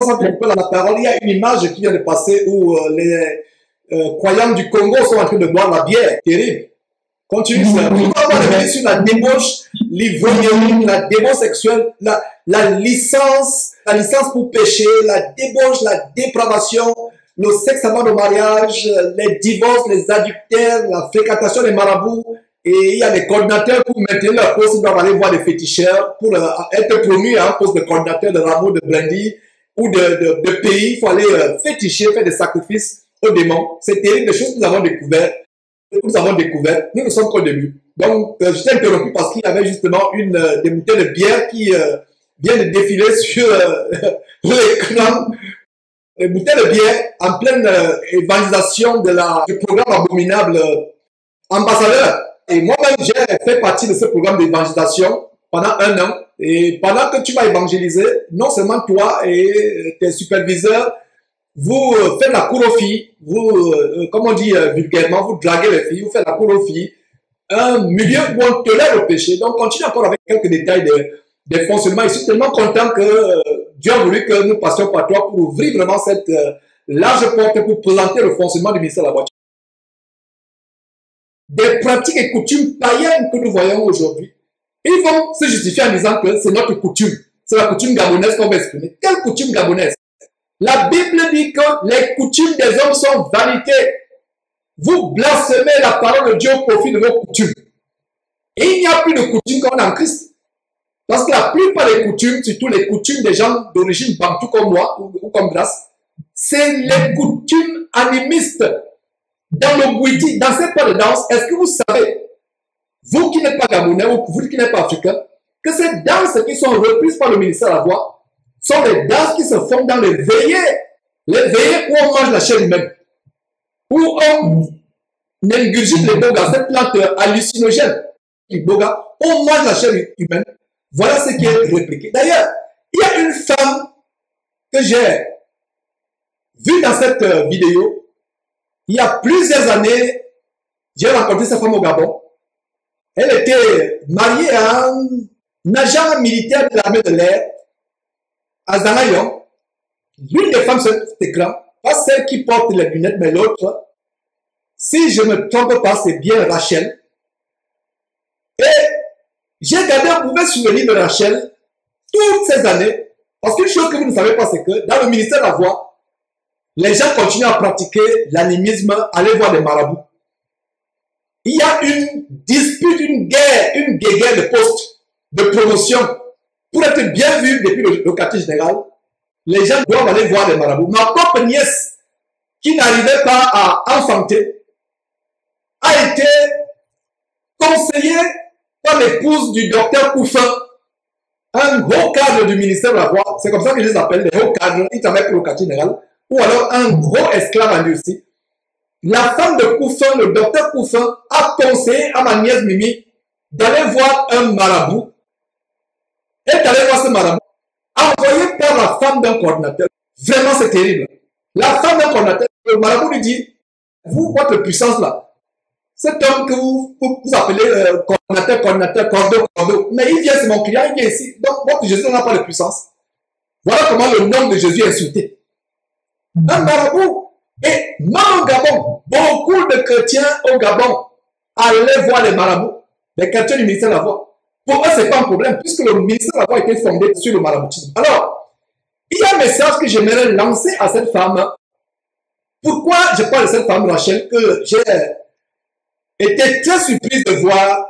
un peu la parole, il y a une image qui vient de passer où les croyants du Congo sont en train de boire la bière. Terrible. Continue ça. Pourquoi on va revenir sur la débauche, l'ivrognerie, la débauche sexuelle, la licence pour pécher, la débauche, la dépravation, le sexe avant le mariage, les divorces, les adultères, la fréquentation des marabouts. Et il y a des coordinateurs pour maintenir leur poste, ils doivent aller voir des féticheurs pour être promus à un poste de coordinateur de rameau de brandy ou de pays. Il faut aller féticher, faire des sacrifices aux démons. C'est terrible, des choses que nous avons découvertes. Nous ne sommes qu'au début. Donc, je t'ai interrompu parce qu'il y avait justement des bouteilles de bière qui viennent de défiler sur l'écran. Des bouteilles de bière en pleine évangélisation du programme abominable Ambassadeur. Et moi-même, j'ai fait partie de ce programme d'évangélisation pendant 1 an. Et pendant que tu vas évangéliser, non seulement toi et tes superviseurs, vous faites la cour aux filles, vous, comme on dit vulgairement, vous draguez les filles, vous faites la cour aux filles, un milieu où on tolère le péché. Donc, continue encore avec quelques détails des fonctionnements. Je suis tellement content que Dieu a voulu que nous passions par toi pour ouvrir vraiment cette large porte pour présenter le fonctionnement du ministère de la voiture. Des pratiques et coutumes païennes que nous voyons aujourd'hui, ils vont se justifier en disant que c'est notre coutume. C'est la coutume gabonaise qu'on va exprimer. Quelle coutume gabonaise? La Bible dit que les coutumes des hommes sont vanité. Vous blasphémez la parole de Dieu au profit de vos coutumes. Et il n'y a plus de coutumes comme en Christ. Parce que la plupart des coutumes, surtout les coutumes des gens d'origine bantou comme moi ou comme Grace, c'est les coutumes animistes. Dans le Bouiti, dans ces pas de danse, est-ce que vous savez, vous qui n'êtes pas gabonais ou vous qui n'êtes pas africain, que ces danses qui sont reprises par le ministère de la Voix sont les danses qui se font dans les veillées où on mange la chair humaine, où on ingurgite les bogas, cette plante hallucinogène, les bogas, on mange la chair humaine. Voilà ce qui est répliqué. D'ailleurs, il y a une femme que j'ai vue dans cette vidéo. Il y a plusieurs années, j'ai rencontré cette femme au Gabon. Elle était mariée à un agent militaire de l'armée de l'air, à Zanayon. L'une des femmes sur cet écran, pas celle qui porte les lunettes, mais l'autre, si je ne me trompe pas, c'est bien Rachel. Et j'ai gardé un mauvais souvenir de Rachel toutes ces années, parce qu'une chose que vous ne savez pas, c'est que dans le ministère de la Voix, les gens continuent à pratiquer l'animisme, aller voir les marabouts. Il y a une dispute, une guerre de poste, de promotion. Pour être bien vu depuis le quartier général, les gens doivent aller voir les marabouts. Ma propre nièce, qui n'arrivait pas à enfanter, a été conseillée par l'épouse du docteur Koufin, un haut cadre du ministère de la Voix. C'est comme ça que je les appelle, les hauts cadres. Ils travaillent pour le quartier général. Ou alors un gros esclave en Russie. La femme de Koufin, le docteur Koufin, a conseillé à ma nièce Mimi d'aller voir un marabout. Et d'aller voir ce marabout, envoyé par la femme d'un coordinateur. Vraiment, c'est terrible. La femme d'un coordinateur, le marabout lui dit, vous, votre puissance là, cet homme que vous appelez coordinateur, cordeau, mais il vient, c'est mon client, il vient ici. Donc, votre Jésus n'a pas de puissance. Voilà comment le nom de Jésus est insulté. Un marabout. Et même au Gabon, beaucoup de chrétiens au Gabon allaient voir les marabouts, les chrétiens du ministère de la Voix. Pour eux, ce n'est pas un problème, puisque le ministère de la Voix a été fondé sur le maraboutisme. Alors, il y a un message que j'aimerais lancer à cette femme. Pourquoi je parle de cette femme, Rachel, que j'ai été très surprise de voir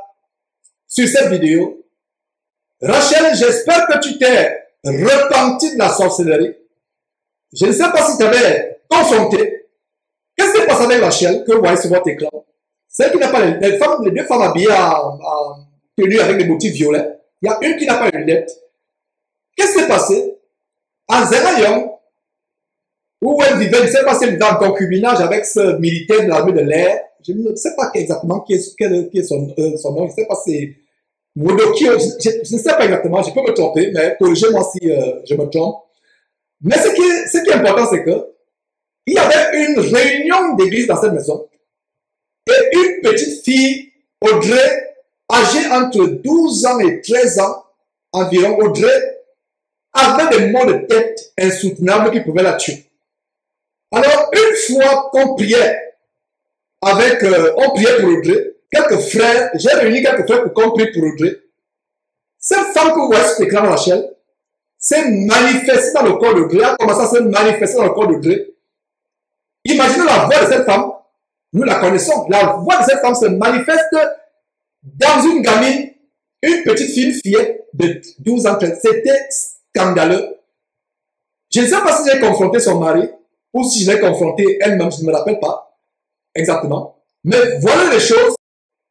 sur cette vidéo. Rachel, j'espère que tu t'es repenti de la sorcellerie. Je ne sais pas si tu avais confronté. Qu'est-ce qui se passe avec Rachel que vous voyez sur votre écran? Celle qui n'a pas les deux femmes habillées en tenue avec des motifs violets. Il y a une qui n'a pas les lunettes. Qu'est-ce qui s'est passé? En Zerayon, où elle vivait, je ne sais pas si elle vivait en concubinage avec ce militaire de l'armée de l'air. Je ne sais pas exactement qui est son nom. Je ne sais pas si c'est Modokio. Je ne sais pas exactement. Je peux me tromper, mais corrigez-moi si je me trompe. Mais ce qui est important, c'est que il y avait une réunion d'église dans cette maison et une petite fille, Audrey, âgée entre 12 ans et 13 ans environ, Audrey, avait des maux de tête insoutenables qui pouvaient la tuer. Alors, une fois qu'on priait on priait pour Audrey, quelques frères, j'ai réuni quelques frères pour qu'on prie pour Audrey. Cette femme que vous voyez sur l'écran, Rachel, s'est manifestée dans le corps d'Audrey, a commencé à se manifester dans le corps d'Audrey. Imaginez la voix de cette femme, nous la connaissons, la voix de cette femme se manifeste dans une gamine, une petite fillette de 12 ans. C'était scandaleux. Je ne sais pas si j'ai confronté son mari ou si je l'ai confronté elle-même, je ne me rappelle pas exactement. Mais voilà les choses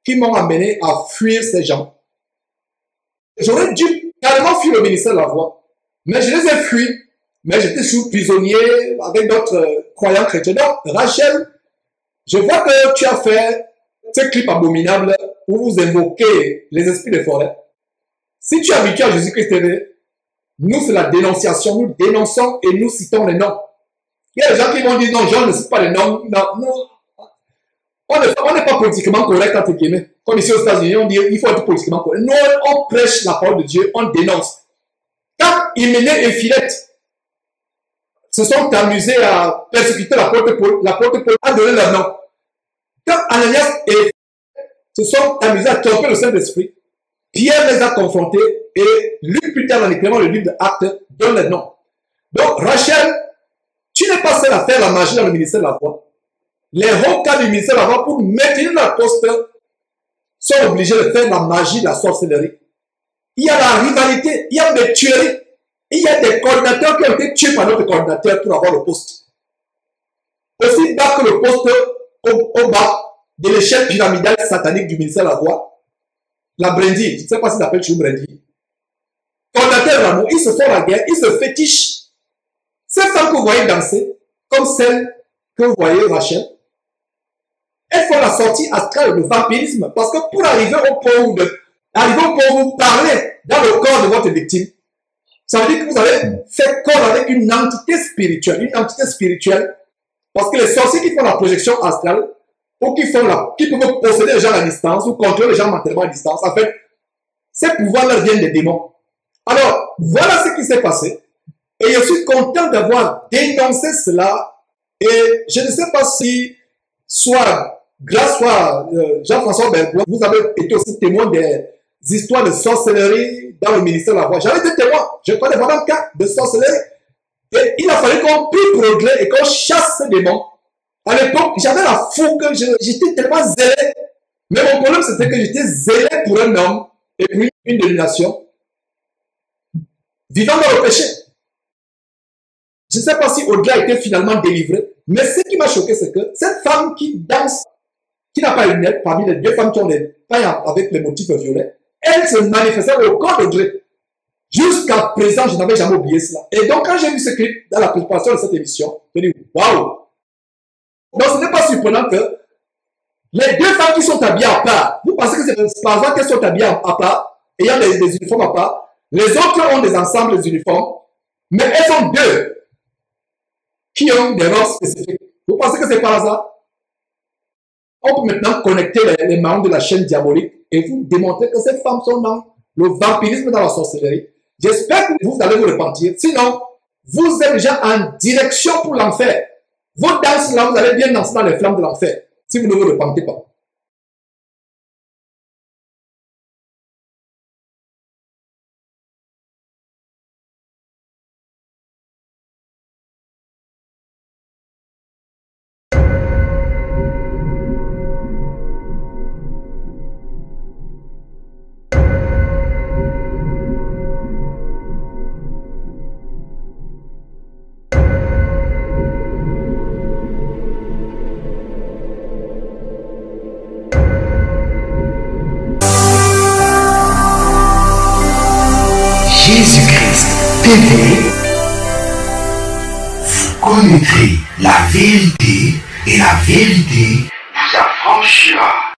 qui m'ont amené à fuir ces gens. J'aurais dû carrément fuir le ministère de la Voix, mais je les ai fuis. Mais j'étais sous prisonnier avec d'autres croyants chrétiens. Donc, Rachel, je vois que tu as fait ce clip abominable où vous invoquez les esprits des forêts. Si tu es habitué à Jésus-Christ TV, nous, c'est la dénonciation. Nous dénonçons et nous citons les noms. Il y a des gens qui vont dire non, Jean ne cite pas les noms. Non, non. On n'est pas politiquement correct entre guillemets. Comme ici aux États-Unis, on dit il faut être politiquement correct. Nous, on prêche la parole de Dieu, on dénonce. Quand Hyménée et Philette se sont amusés à persécuter l'apôtre Paul a donné leur nom. Quand Ananias et se sont amusés à tromper le Saint-Esprit, Pierre les a confrontés et Luc plus tard dans l'écrivant le livre de Actes donne les noms. Donc Rachel, tu n'es pas seul à faire la magie dans le ministère de la Voix. Les hauts cas du ministère de la Voix pour maintenir leur poste sont obligés de faire la magie de la sorcellerie. Il y a la rivalité, il y a des tueries. Il y a des coordinateurs qui ont été tués par notre coordinateur pour avoir le poste. Aussi bas que le poste au bas de l'échelle pyramidale satanique du ministère de la Voix, la brindille, je ne sais pas si ça s'appelle toujours brindille. Coordinateur d'amour, ils se font la guerre, ils se fétichent. Ces femmes que vous voyez danser, comme celle que vous voyez Rachel, elles font la sortie astrale de vampirisme parce que pour arriver au point où vous parler dans le corps de votre victime, ça veut dire que vous avez fait corps avec une entité spirituelle. Parce que les sorciers qui font la projection astrale, ou qui peuvent posséder les gens à distance, ou contrôler les gens mentalement à distance, en fait, ces pouvoirs-là viennent des démons. Alors, voilà ce qui s'est passé. Et je suis content d'avoir dénoncé cela. Et je ne sais pas si, grâce à Jean-François Bergouin, vous avez été aussi témoin des histoires de sorcellerie dans le ministère de la Voix. J'avais été témoin. Je connais vraiment un cas de sorcellerie. Et il a fallu qu'on prie pour Audrey et qu'on chasse ces démons. À l'époque, j'avais la fougue, j'étais tellement zélé. Mais mon problème, c'était que j'étais zélé pour un homme et pour une dénomination vivant dans le péché. Je ne sais pas si Audrey a été finalement délivrée, mais ce qui m'a choqué, c'est que cette femme qui danse, qui n'a pas une lettre, parmi les deux femmes qui ont des pailles avec les motifs violets, elle se manifestait au corps d'Audrey. Jusqu'à présent, je n'avais jamais oublié cela. Et donc, quand j'ai vu ce clip dans la préparation de cette émission, je me dis, waouh! Donc, ce n'est pas surprenant que les deux femmes qui sont habillées à part, vous pensez que c'est par exemple qu'elles sont habillées à part, ayant des uniformes à part, les autres ont des ensembles d'uniformes, mais elles sont deux qui ont des robes spécifiques. Vous pensez que c'est par hasard? On peut maintenant connecter les membres de la chaîne diabolique et vous démontrer que ces femmes sont dans le vampirisme, dans la sorcellerie. J'espère que vous allez vous repentir. Sinon, vous êtes déjà en direction pour l'enfer. Vos danses là, vous allez bien danser dans les flammes de l'enfer. Si vous ne vous repentez pas. Jésus-Christ TV, vous connaîtrez la vérité et la vérité vous affranchira.